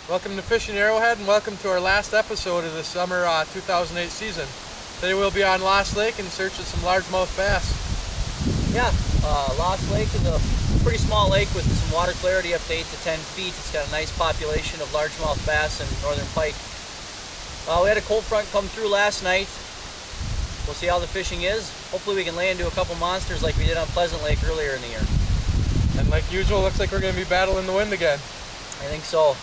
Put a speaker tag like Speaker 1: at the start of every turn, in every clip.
Speaker 1: Welcome to Fishing Arrowhead and welcome to our last episode of the summer 2008 season. Today we'll be on Lost Lake in search of some largemouth bass.
Speaker 2: Yeah, Lost Lake is a pretty small lake with some water clarity up to 8 to 10 feet. It's got a nice population of largemouth bass and northern pike. We had a cold front come through last night. We'll see how the fishing is. Hopefully we can lay into a couple monsters like we did on Pleasant Lake earlier in the year.
Speaker 1: And like usual, looks like we're going to be battling the wind again.
Speaker 2: I think so.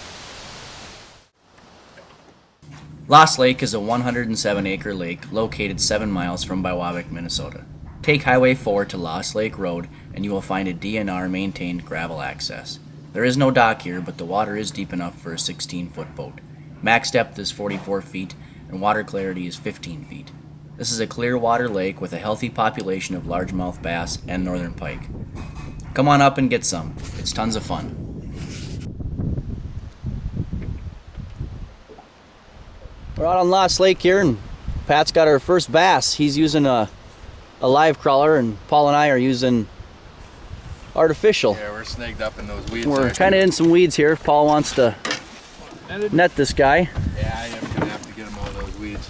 Speaker 3: Lost Lake is a 107-acre lake located 7 miles from Biwabik, Minnesota. Take Highway 4 to Lost Lake Road and you will find a DNR-maintained gravel access. There is no dock here, but the water is deep enough for a 16-foot boat. Max depth is 44 feet and water clarity is 15 feet. This is a clear water lake with a healthy population of largemouth bass and northern pike. Come on up and get some. It's tons of fun.
Speaker 2: We're out on Lost Lake here and Pat's got our first bass. He's using a live crawler and Paul and I are using artificial.
Speaker 1: Yeah, we're snagged up in those weeds.
Speaker 2: We're kind of in some weeds here. Paul wants to net this guy.
Speaker 1: Yeah, I am going to have to get him out of those weeds.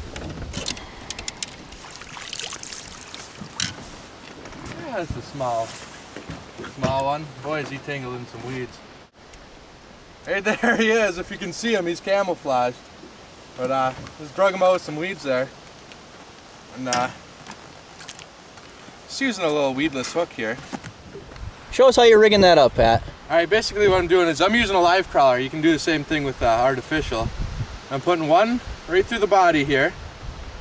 Speaker 1: Yeah, that's a small one. Boy, is he tangled in some weeds. Hey, there he is. If you can see him, he's camouflaged. But just drug him out with some weeds there. And just using a little weedless hook here.
Speaker 2: Show us how you're rigging that up, Pat.
Speaker 1: Alright, basically what I'm doing is I'm using a live crawler. You can do the same thing with artificial. I'm putting one right through the body here,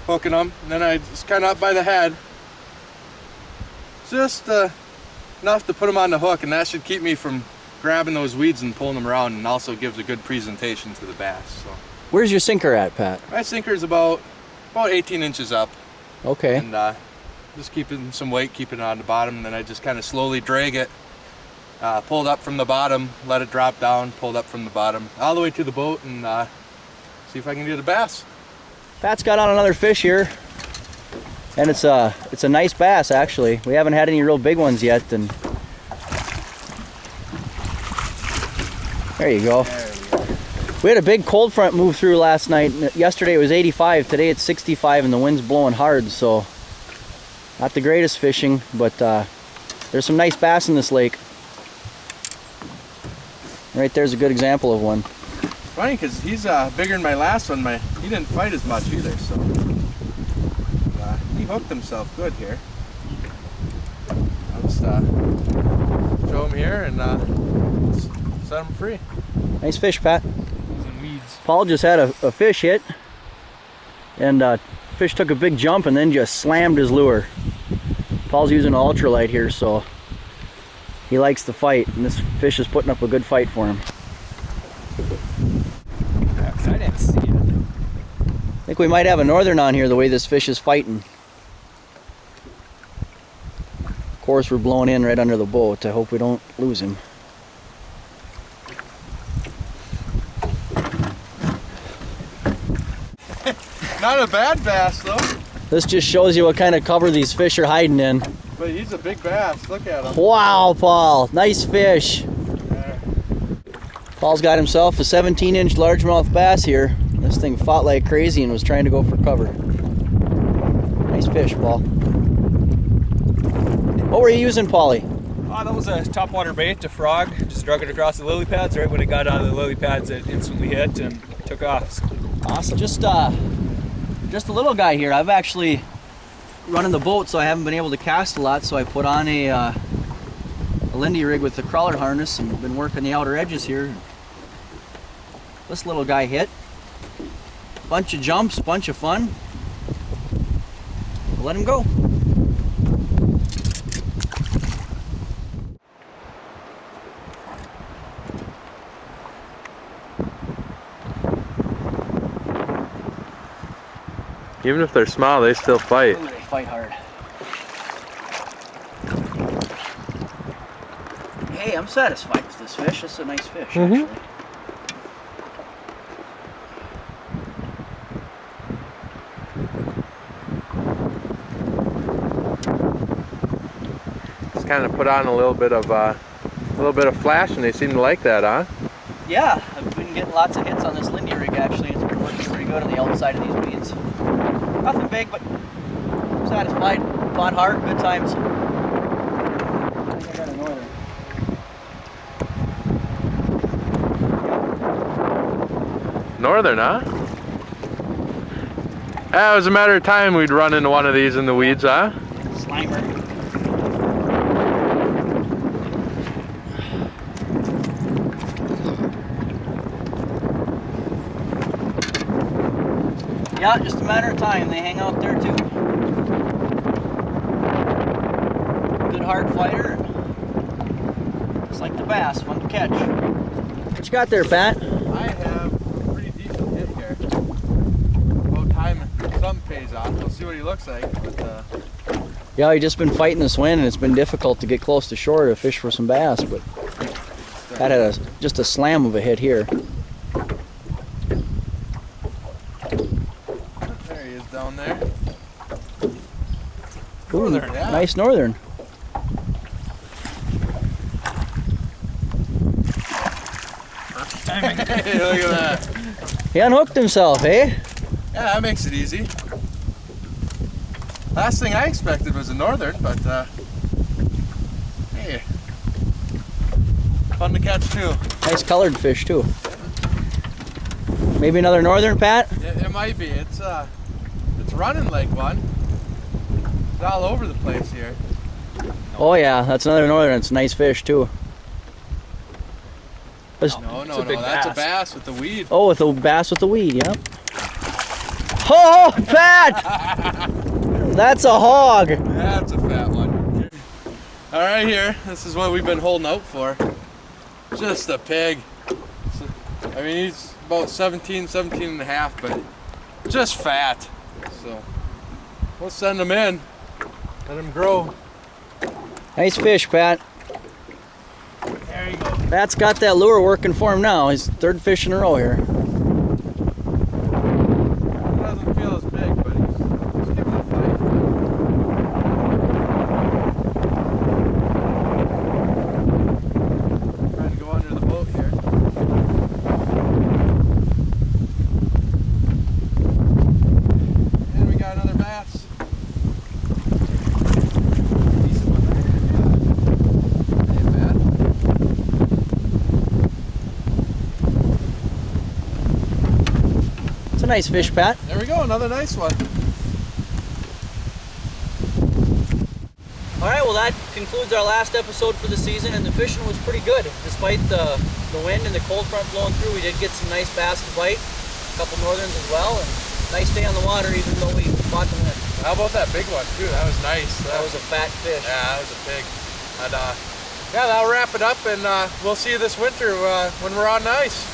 Speaker 1: hooking them, and then I just kind of up by the head. Just enough to put them on the hook, and that should keep me from grabbing those weeds and pulling them around, and also gives a good presentation to the bass. So.
Speaker 2: Where's your sinker at, Pat?
Speaker 1: My sinker is about 18 inches up.
Speaker 2: Okay.
Speaker 1: And just keeping some weight, keeping it on the bottom, and then I just kind of slowly drag it. Pulled up from the bottom, let it drop down, pulled up from the bottom, all the way to the boat, and see if I can get a bass.
Speaker 2: Pat's got on another fish here, and it's a nice bass actually. We haven't had any real big ones yet, and there you go. We had a big cold front move through last night. Yesterday it was 85, today it's 65 and the wind's blowing hard, so not the greatest fishing, but there's some nice bass in this lake. Right there's a good example of one.
Speaker 1: Funny because he's bigger than my last one. He didn't fight as much either, so he hooked himself good here. I'll just show him here and set him free.
Speaker 2: Nice fish, Pat. Paul just had a fish hit, and fish took a big jump and then just slammed his lure. Paul's using an ultralight here, so he likes to fight, and this fish is putting up a good fight for him.
Speaker 4: I didn't see it.
Speaker 2: I think we might have a northern on here the way this fish is fighting. Of course, we're blowing in right under the boat. I hope we don't lose him.
Speaker 1: Not a bad bass though.
Speaker 2: This just shows you what kind of cover these fish are hiding in.
Speaker 1: But he's a big bass. Look at him.
Speaker 2: Wow, Paul. Nice fish.
Speaker 1: There.
Speaker 2: Paul's got himself a 17-inch largemouth bass here. This thing fought like crazy and was trying to go for cover. Nice fish, Paul. What were you using, Paulie?
Speaker 4: That was a topwater bait, a frog. Just drug it across the lily pads. Right when it got out of the lily pads, it instantly hit and took off.
Speaker 2: Awesome. Just a little guy here. I've actually running the boat, so I haven't been able to cast a lot, so I put on a Lindy rig with the crawler harness and been working the outer edges here. This little guy hit. Bunch of jumps, bunch of fun. We'll let him go.
Speaker 1: Even if they're small, they still fight.
Speaker 2: Ooh, they fight hard. Hey, I'm satisfied with this fish. It's a nice fish, actually.
Speaker 1: Just kind of put on a little bit of flash, and they seem to like that, huh?
Speaker 2: Yeah, I've been getting lots of hits on this Lindy rig actually. It's been working pretty good on the outside of these weeds. Nothing big, but satisfied. Fought hard, good times. I think I got a northern.
Speaker 1: Northern, huh? Yeah, it was a matter of time we'd run into one of these in the weeds, huh?
Speaker 2: Slimer. Yeah, just a matter of time. They hang out there too. Good hard fighter. Just like the bass, fun to catch. What you got there, Pat?
Speaker 1: I have a pretty decent hit here. About time something pays off. We'll see what he looks like. But,
Speaker 2: Yeah, he's just been fighting this wind, and it's been difficult to get close to shore to fish for some bass. But Pat had just a slam of a hit here.
Speaker 1: there he is down there.
Speaker 2: Ooh,
Speaker 1: Northern, yeah.
Speaker 2: nice northern.
Speaker 1: Hey, look at that.
Speaker 2: He unhooked himself, eh?
Speaker 1: Yeah, that makes it easy. Last thing I expected was a northern, but hey, fun to catch too.
Speaker 2: Nice colored fish too. Maybe another northern, Pat?
Speaker 1: It might be. It's running like one. It's all over the place here.
Speaker 2: Oh yeah, that's another northern. It's a nice fish too.
Speaker 1: No,
Speaker 4: a big
Speaker 1: that's a
Speaker 4: bass.
Speaker 1: bass with the weed.
Speaker 2: Oh, with the bass with the weed, yep. Oh, Pat! That's a hog.
Speaker 1: That's a fat one. All right, here. This is what we've been holding out for. Just a pig. I mean, he's about 17 and a half, but just fat. So we'll send him in. Let him grow.
Speaker 2: Nice fish, Pat.
Speaker 1: There you go.
Speaker 2: Pat's got that lure working for him now. His third fish in a row here.
Speaker 1: Doesn't feel as big, but he's giving it a fight. Trying to go under the boat here. And we got another bass. Decent one there. Yeah. Ain't bad.
Speaker 2: It's a nice fish, Pat.
Speaker 1: There we go, another nice one.
Speaker 2: All right, well that concludes our last episode for the season, and the fishing was pretty good. Despite the wind and the cold front blowing through, we did get some nice bass to bite, a couple northerns as well, and nice day on the water even though we fought the wind.
Speaker 1: How about that big one too? That was nice.
Speaker 2: That was a fat fish.
Speaker 1: Yeah, that was a pig. And yeah, that'll wrap it up, and we'll see you this winter when we're on the ice.